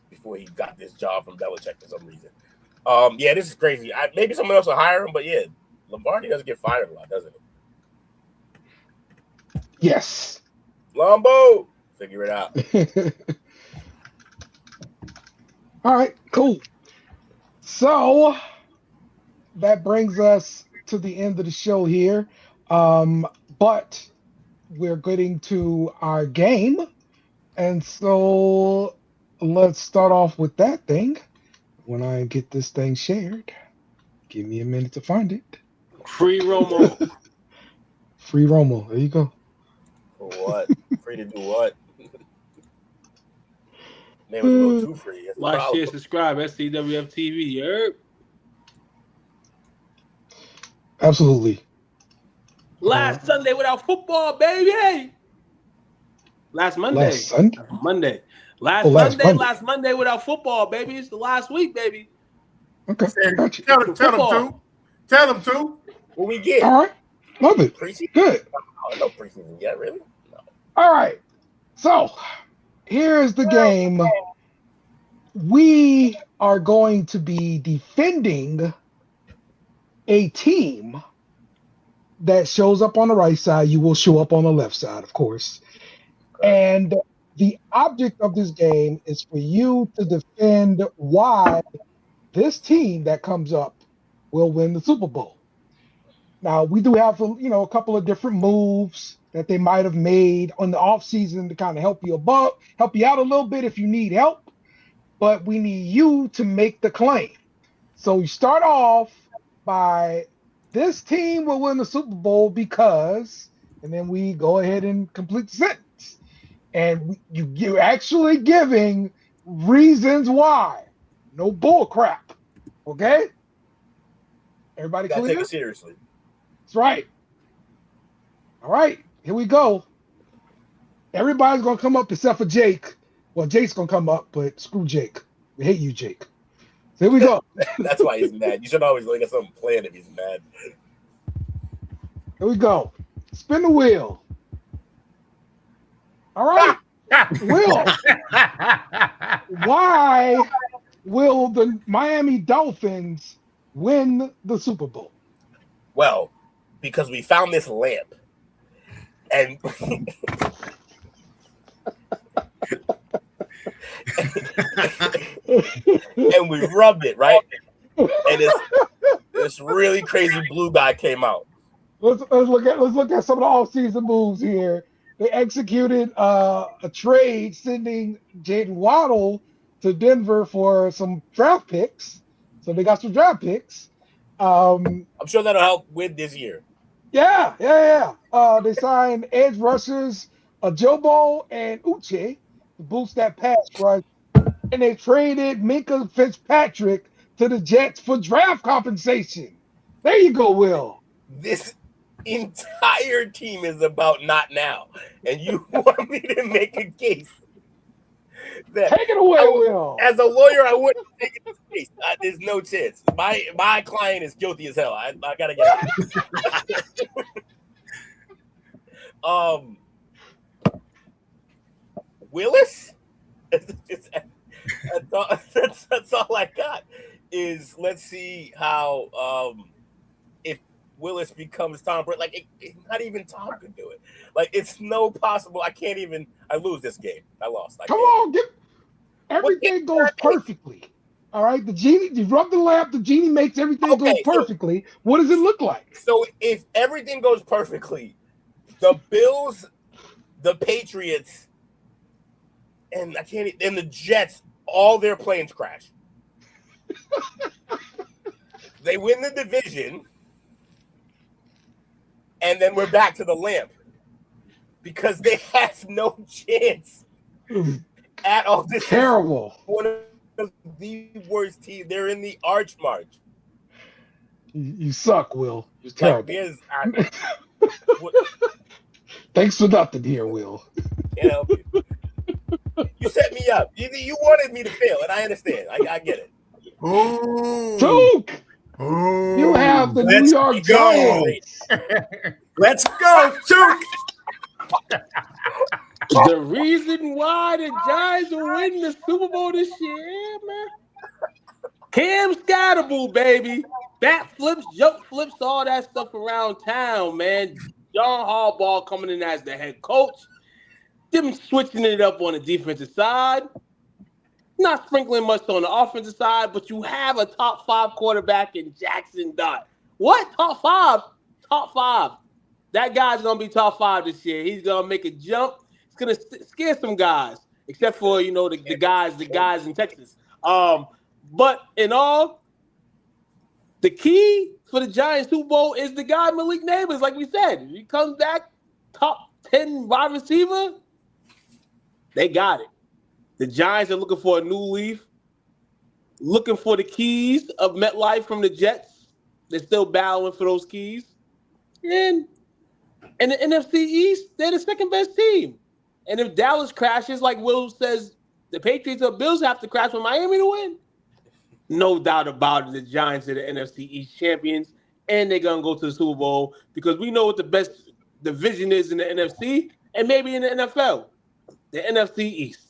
before he got this job from Belichick for some reason. Yeah, this is crazy. Maybe someone else will hire him, but yeah, Lombardi doesn't get fired a lot, doesn't it? Yes. Lombo, figure it out. All right, cool. So that brings us to the end of the show here. But we're getting to our game. And so let's start off with that thing. When I get this thing shared, give me a minute to find it. Free Romo. Free Romo. There you go. For what? Free to do what? Name was a little too free. That's the Like, problem. share, subscribe. SCWF TV. You heard? Absolutely. Last Sunday without football, baby. Last Monday. Last Sunday? Monday. Last Monday without football, baby. It's the last week, baby. Okay. Gotcha. Tell them to. What we get? All right. Love it. Preseason? Good. Oh, no preseason yet, really? No. All right. So here's the game. We are going to be defending a team that shows up on the right side. You will show up on the left side, of course. And the object of this game is for you to defend why this team that comes up will win the Super Bowl. Now, we do have a couple of different moves that they might have made on the offseason to kind of help you out a little bit if you need help. But we need you to make the claim. So we start off by this team will win the Super Bowl because, and then we go ahead and complete the sentence. And you're actually giving reasons why. No bull crap. Okay? Everybody Gotta clear? take it seriously. That's right. All right, here we go. Everybody's going to come up except for Jake. Well, Jake's going to come up, but screw Jake. We hate you, Jake. So here we go. That's why he's mad. You should always look at something playing if he's mad. Here we go. Spin the wheel. All right. Will. Why will the Miami Dolphins win the Super Bowl? Well, because we found this lamp. And and we rubbed it, right? And this really crazy blue guy came out. Let's look at some of the off-season moves here. They executed a trade sending Jaden Waddle to Denver for some draft picks. So they got some draft picks. I'm sure that'll help with this year. Yeah. They signed edge rushers Ajobo and Uche to boost that pass rush. And they traded Minka Fitzpatrick to the Jets for draft compensation. There you go, Will. This entire team is about not now. And you want me to make a case that take it away, Will. As a lawyer, I wouldn't take it to case. There's no chance. My client is guilty as hell. I gotta get out. Willis. That's all I got. Is let's see how if Willis becomes Tom Brady. Like not even Tom could do it. Like it's no possible. I can't even. I lose this game. I lost. Come on, everything goes perfectly. All right, the genie. You rub the lamp. The genie makes everything go perfectly. What does it look like? So if everything goes perfectly, the Bills, the Patriots, and the Jets, all their planes crash. They win the division, and then we're back to the lamp because they have no chance at all. This terrible. Is one of the worst teams. They're in the arch march. You suck, Will. You're terrible. Like, thanks for nothing here, Will. Can't help you. You set me up. You wanted me to fail, and I understand. I get it. Ooh. Duke! Ooh. You have the New York Giants. Let's go, Duke! The reason why the Giants will win the Super Bowl this year, man. Cam Scatterboo, baby. Bat flips, jump flips, all that stuff around town, man. John Harbaugh coming in as the head coach. Them switching it up on the defensive side. Not sprinkling much on the offensive side, but you have a top 5 quarterback in Jackson Dart. What? Top 5? Top 5. That guy's going to be top 5 this year. He's going to make a jump. It's going to scare some guys, except for, the guys in Texas. But in all, the key for the Giants Super Bowl is the guy Malik Neighbors, like we said. He comes back, top 10 wide receiver. They got it. The Giants are looking for a new leaf, looking for the keys of MetLife from the Jets. They're still battling for those keys. And in the NFC East, they're the second best team. And if Dallas crashes, like Will says, the Patriots or Bills have to crash for Miami to win. No doubt about it, the Giants are the NFC East champions, and they're going to go to the Super Bowl because we know what the best division is in the NFC and maybe in the NFL, the NFC East.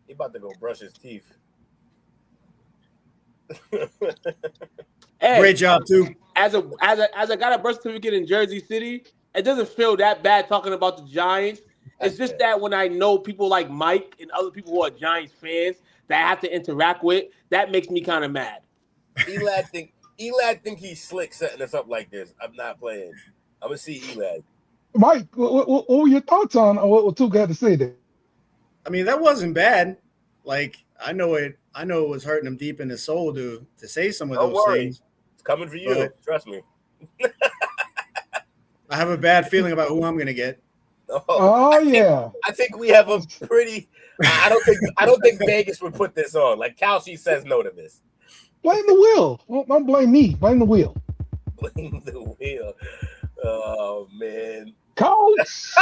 He about to go brush his teeth. Hey, great job, too. As a got a birth certificate in Jersey City, it doesn't feel that bad talking about the Giants. It's just that when I know people like Mike and other people who are Giants fans that I have to interact with, that makes me kind of mad. Elad think he's slick setting us up like this. I'm not playing. I'm gonna see Elad. Mike, what were your thoughts on what Tuka had to say there? I mean, that wasn't bad. Like, I know it was hurting him deep in his soul to say some of those things. It's coming for you. Trust me. I have a bad feeling about who I'm gonna get. Yeah. I think we have a pretty. I don't think Vegas would put this on. Like Kyle Shanahan says no to this. Blame the wheel. Well, don't blame me. Blame the wheel. Blame the wheel. Oh man. Coach.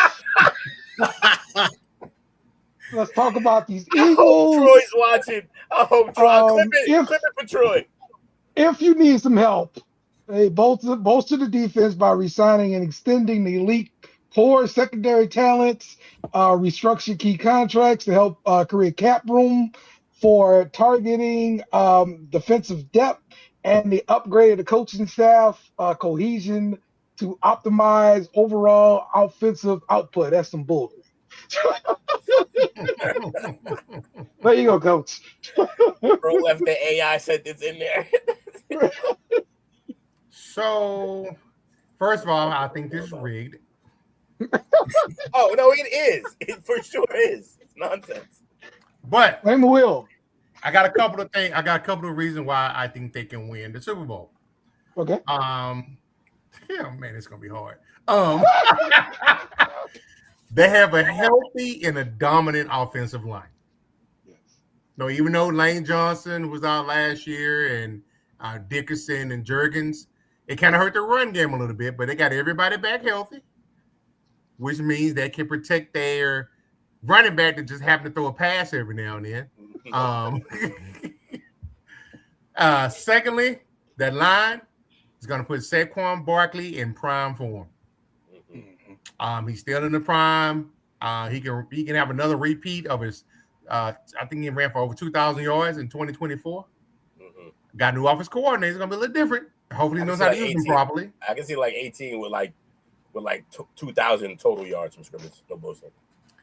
Let's talk about these Eagles. I hope Troy's watching. I hope Troy. Clip it for Troy. If you need some help, they bolster the defense by resigning and extending the elite core secondary talents, restructure key contracts to help create cap room for targeting defensive depth, and the upgrade of the coaching staff cohesion to optimize overall offensive output. That's some bull. There you go, Coach. Bro left the AI sentence in there. So, first of all, I think this is rigged. Oh no, it is. It for sure is. It's nonsense. But blame the wheel. I got a couple of things. I got a couple of reasons why I think they can win the Super Bowl. Okay. Yeah, man, it's gonna be hard. They have a healthy and a dominant offensive line. Yes. No, even though Lane Johnson was out last year and Dickerson and Juergens, it kind of hurt the run game a little bit, but they got everybody back healthy, which means they can protect their running back that just happen to throw a pass every now and then. Secondly, that line is going to put Saquon Barkley in prime form. He's still in the prime. He can have another repeat of his. I think he ran for over 2,000 yards in 2024. Mm-hmm. Got a new offense coordinator. It's gonna be a little different. Hopefully, he knows how to use them properly. I can see like 18 with 2,000 total yards from scrimmage. No bullshit.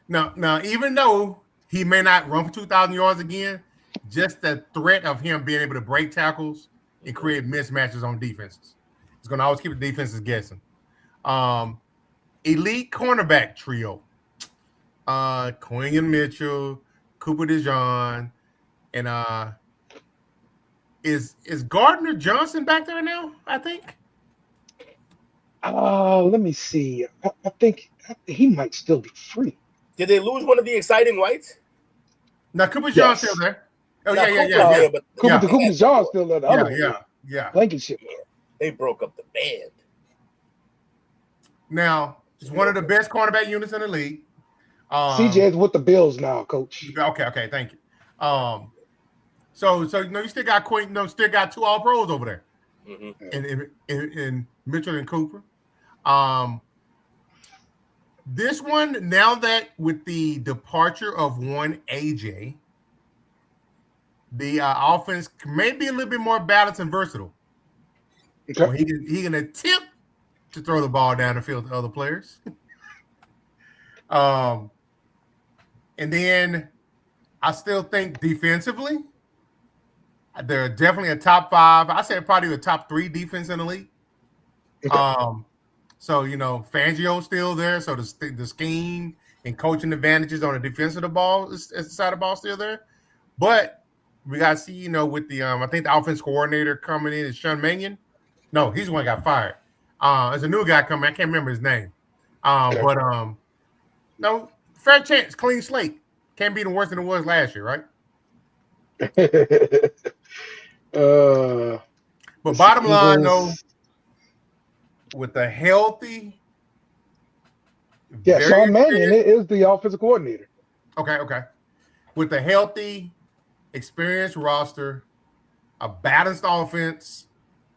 Now, even though he may not run for 2,000 yards again, just the threat of him being able to break tackles and create mismatches on defenses, it's gonna always keep the defenses guessing. Elite cornerback trio: Quinn Mitchell, Cooper DeJean, and is Gardner Johnson back there now? I think. Let me see. I think he might still be free. Did they lose one of the exciting whites? No, Cooper DeJean's still there. Oh Now, yeah. But Cooper DeJean's still there. The other one. Yeah. Blankenship. They broke up the band. Now, it's one of the best cornerback units in the league. CJ's with the Bills now, coach. Okay, thank you. So you still got Quinn, still got 2 All-Pros over there, in Mitchell and Cooper. This one, now that with the departure of one AJ, the offense may be a little bit more balanced and versatile. Okay. So he can attempt to throw the ball down the field to other players. And then I still think defensively, they're definitely a top 5. I say probably a top 3 defense in the league. Okay. So, Fangio's still there. So the scheme and coaching advantages on the defense of the ball is the side of the ball still there. But we got to see, with the I think the offense coordinator coming in is Sean Mannion. No, he's the one that got fired. There's a new guy coming. I can't remember his name. But no, fair chance, clean slate. Can't be the worse than it was last year, right? But bottom line, though, with the healthy, Sean Mannion is the offensive coordinator. Okay. With a healthy, experienced roster, a balanced offense,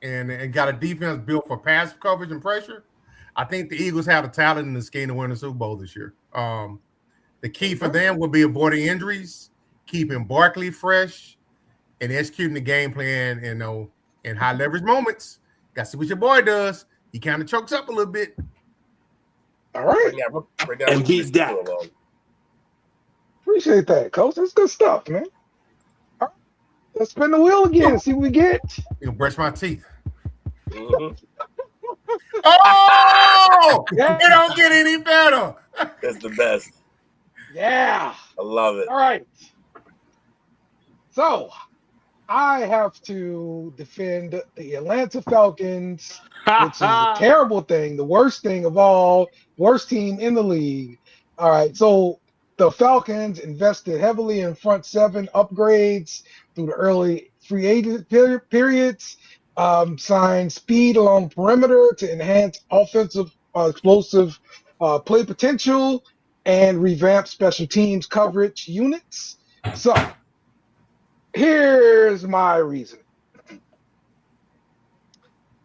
and got a defense built for pass coverage and pressure, I think the Eagles have the talent and the scheme to win the Super Bowl this year. The key for them will be avoiding injuries, keeping Barkley fresh, and executing the game plan, in high leverage moments. Got to see what your boy does. He kind of chokes up a little bit. All right. And beats that. Appreciate that, Coach. That's good stuff, man. All right. Let's spin the wheel again. See what we get. You can brush my teeth. Oh! Yeah. It don't get any better. That's the best. Yeah. I love it. All right. So, I have to defend the Atlanta Falcons, which is a terrible thing, the worst thing of all, worst team in the league. All right, so the Falcons invested heavily in front 7 upgrades through the early free agent periods, signed speed along perimeter to enhance offensive explosive play potential, and revamp special teams coverage units. So, here's my reason.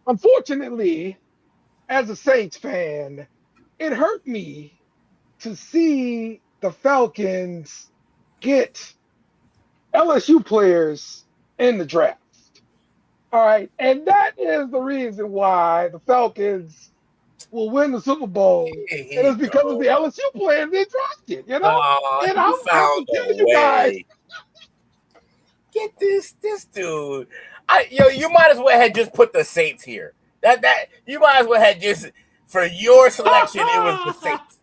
Unfortunately, as a Saints fan, it hurt me to see the Falcons get LSU players in the draft. All right, and that is the reason why the Falcons will win the Super Bowl. And it's because of the LSU players they drafted, and I'm telling you guys. Get this dude. You might as well have just put the Saints here. That you might as well have just for your selection. It was the Saints,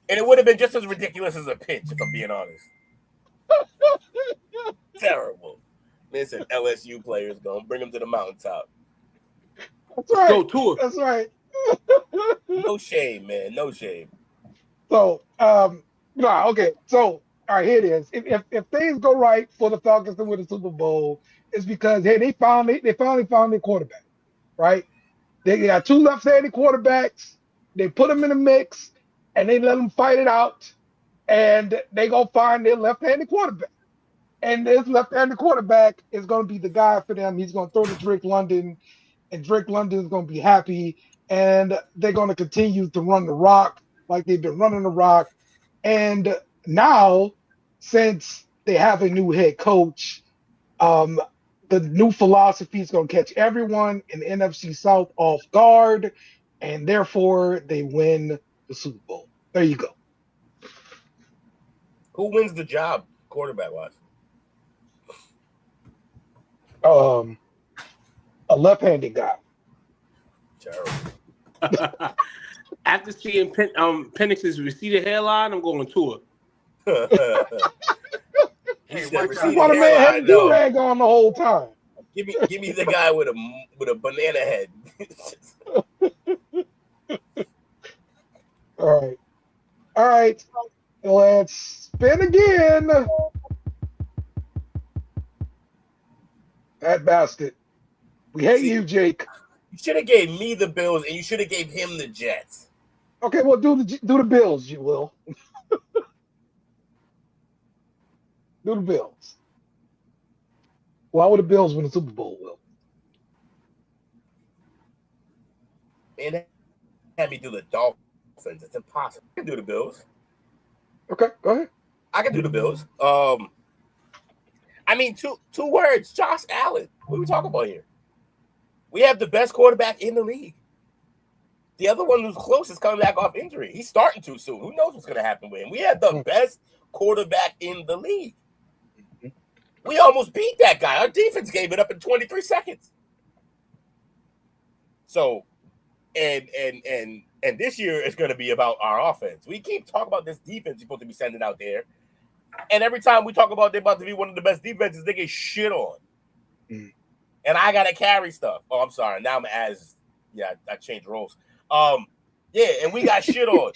and it would have been just as ridiculous as a pitch, if I'm being honest. Terrible. Listen, LSU players gonna bring them to the mountaintop. That's right. Go tour. That's right. No shame, man. No shame. So, okay. So, all right, here it is. If things go right for the Falcons to win the Super Bowl, it's because they finally found their quarterback, right? They got 2 left-handed quarterbacks. They put them in the mix, and they let them fight it out, and they go find their left-handed quarterback. And this left-handed quarterback is going to be the guy for them. He's going to throw to Drake London, and Drake London is going to be happy. and they're going to continue to run the rock like they've been running the rock. And now, since they have a new head coach, the new philosophy is going to catch everyone in the NFC South off guard, and therefore they win the Super Bowl. There you go. Who wins the job, quarterback-wise? A left-handed guy. Terrible. After seeing Penix's receded hairline, I'm going Tua. He said You receded want a man had a hairline, no. do-rag on the whole time. Give me the guy with a banana head. All right. Let's spin again. That bastard. We hate you, Jake. You should have gave me the Bills, and you should have gave him the Jets. Okay, well, do the Bills, you will. Do the Bills. Why would the Bills win the Super Bowl, Will? And have me do the Dolphins. It's impossible. I can do the Bills. Okay, go ahead. I can do the Bills. I mean, two words. Josh Allen. What are we talking about here? We have the best quarterback in the league. The other one who's close is coming back off injury. He's starting too soon. Who knows what's going to happen with him? We have the best quarterback in the league. We almost beat that guy. Our defense gave it up in 23 seconds. So, and this year is going to be about our offense. We keep talking about this defense you're supposed to be sending out there. And every time we talk about they're about to be one of the best defenses, they get shit on. And I got to carry stuff. Oh, I'm sorry. Now I'm as, yeah, I changed roles. Yeah, and we got shit on.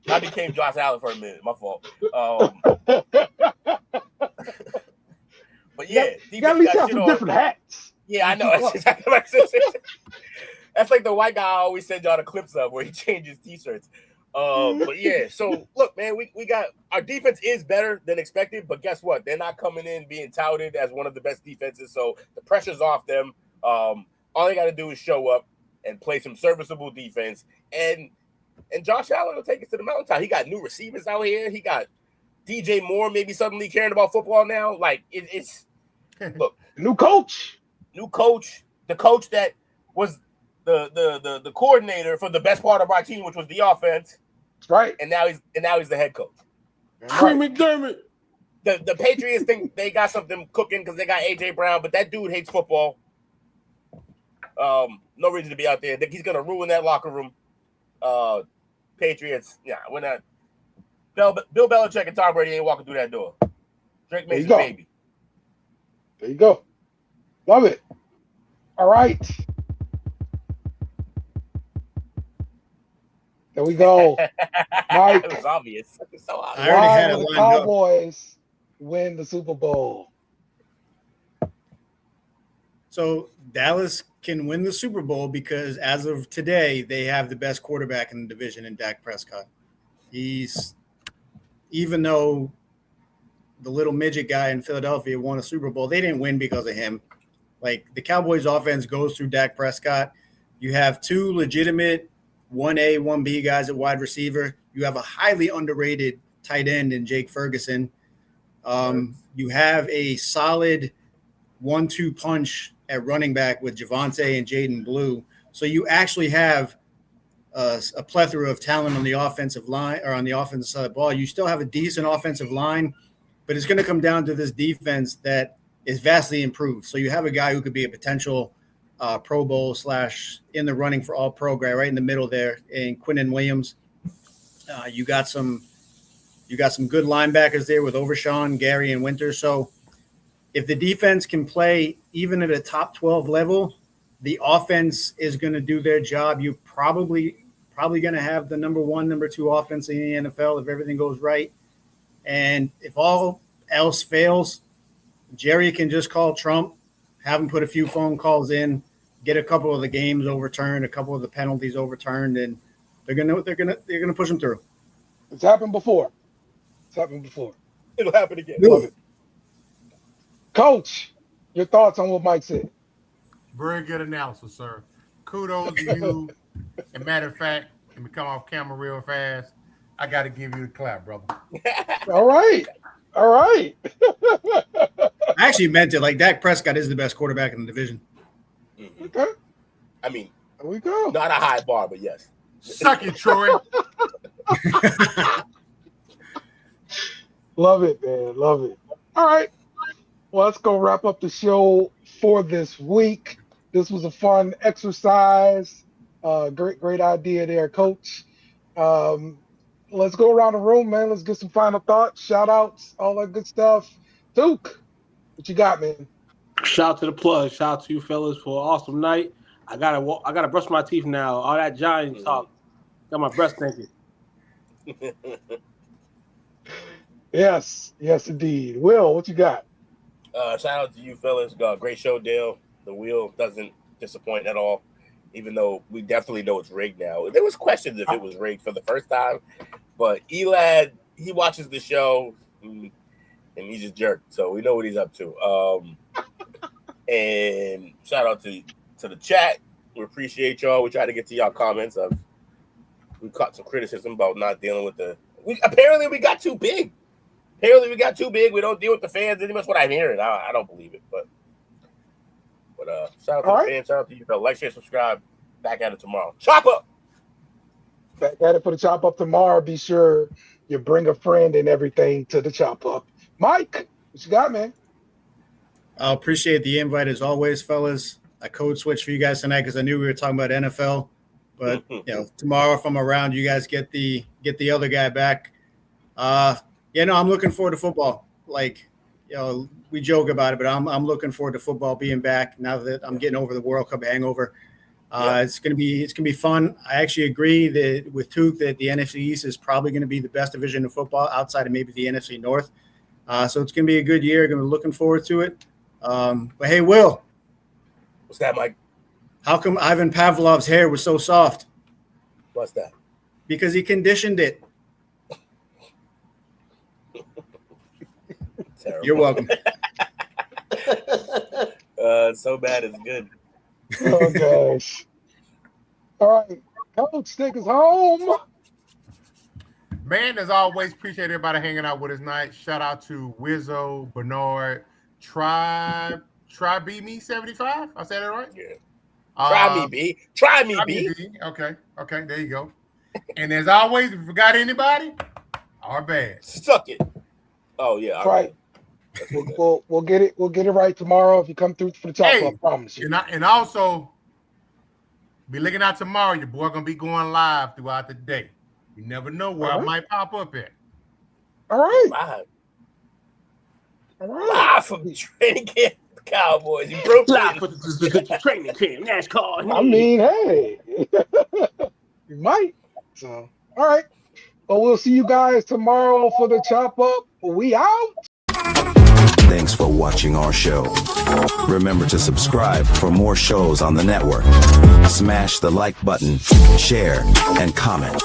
I became Josh Allen for a minute. My fault. But yeah, you got at least have some different hats. Yeah, I know. That's like the white guy I always send y'all the clips of where he changes t-shirts. But yeah, so look, man, we got our defense is better than expected, but guess what? They're not coming in being touted as one of the best defenses, so the pressure's off them. All they got to do is show up and play some serviceable defense, and Josh Allen will take it to the mountaintop. He got new receivers out here. He got DJ Moore maybe suddenly caring about football now. Like it's look, new coach, the coach that was the coordinator for the best part of our team, which was the offense. Right. And now he's the head coach. Cream McDermott. The Patriots think they got something cooking because they got AJ Brown, but that dude hates football. No reason to be out there. He's gonna ruin that locker room. Patriots, yeah, we're not. Bill Belichick and Tom Brady ain't walking through that door. Drake Mason's baby. There you go. Love it. All right. There we go. Mike. It was obvious. It's so obvious. Why will the Cowboys win the Super Bowl? So Dallas can win the Super Bowl because as of today, they have the best quarterback in the division in Dak Prescott. Even though the little midget guy in Philadelphia won a Super Bowl, they didn't win because of him. Like the Cowboys offense goes through Dak Prescott. You have two legitimate 1A, 1B guys at wide receiver. You have a highly underrated tight end in Jake Ferguson. You have a solid 1-2 punch at running back with Javonte and Jaden Blue. So you actually have a plethora of talent on the offensive line or on the offensive side of the ball. You still have a decent offensive line, but it's going to come down to this defense that is vastly improved. So you have a guy who could be a potential Pro Bowl / in the running for all pro guy right in the middle there in Quinnen Williams. You got some good linebackers there with Overshawn, Gary, and Winter. So if the defense can play even at a top 12 level, the offense is going to do their job. You're probably going to have the number 1, number 2 offense in the NFL if everything goes right. And if all else fails, Jerry can just call Trump, have him put a few phone calls in, get a couple of the games overturned, a couple of the penalties overturned, and they're gonna push them through. It's happened before. It'll happen again. Love it. Coach, Your thoughts on what Mike said? Very good analysis, sir. Kudos to you. And matter of fact, let me come off camera real fast. I got to give you the clap, brother. All right. I actually meant it. Like, Dak Prescott is the best quarterback in the division. Mm-hmm. Okay. I mean, there we go. Not a high bar, but yes. Suck it, Troy. Love it, man. Love it. All right. Well, let's go wrap up the show for this week. This was a fun exercise. Great idea there, Coach. Let's go around the room, man. Let's get some final thoughts, shout outs, all that good stuff. Duke, what you got, man? Shout out to the plug. Shout out to you fellas for an awesome night. I gotta brush my teeth now. All that Giants talk got my breath stinking. Yes, indeed. Will, what you got? Shout out to you fellas. Great show, Dale. The wheel doesn't disappoint at all, even though we definitely know it's rigged now. There was questions if it was rigged for the first time, but Elad, he watches the show and he's just jerked, so we know what he's up to. And shout out to the chat. We appreciate y'all. We try to get to y'all comments. We caught some criticism about not dealing with apparently we got too big. We don't deal with the fans anymore. That's what I'm hearing. I don't believe it, but shout out to the fans. Shout out to you. Like, share, subscribe. Back at it tomorrow. Chop up. Back at it for the chop up tomorrow. Be sure you bring a friend and everything to the chop up. Mike, what you got, man? I appreciate the invite as always, fellas. I code switched for you guys tonight because I knew we were talking about NFL. But tomorrow, if I'm around, you guys get the other guy back. I'm looking forward to football. Like, we joke about it, but I'm looking forward to football being back now that I'm getting over the World Cup hangover. It's gonna be fun. I actually agree with Took that the NFC East is probably going to be the best division of football outside of maybe the NFC North. So it's going to be a good year. Going to be looking forward to it. But hey, Will, what's that, Mike? How come Ivan Pavlov's hair was so soft? What's that? Because he conditioned it. You're welcome. So bad it's good. Oh, gosh. All right. Coach, take us home. Man, as always, appreciate everybody hanging out with us tonight. Shout out to Wizzo, Bernard, Try B Me 75. I said that right? Yeah. Try me, B. Try me, B. Okay, there you go. And as always, if you forgot anybody, our bad. Suck it. Oh yeah, all right. We'll get it right tomorrow if you come through for the chop up. I promise you. And also be looking out tomorrow. Your boy gonna be going live throughout the day. You never know where I might pop up at. All right. Live from training camp, Cowboys. You broke live for the training camp. NASCAR. I mean, hey, you might. So, all right. Well, we'll see you guys tomorrow for the chop up. We out. Thanks for watching our show. Remember to subscribe for more shows on the network. Smash the like button, share, and comment.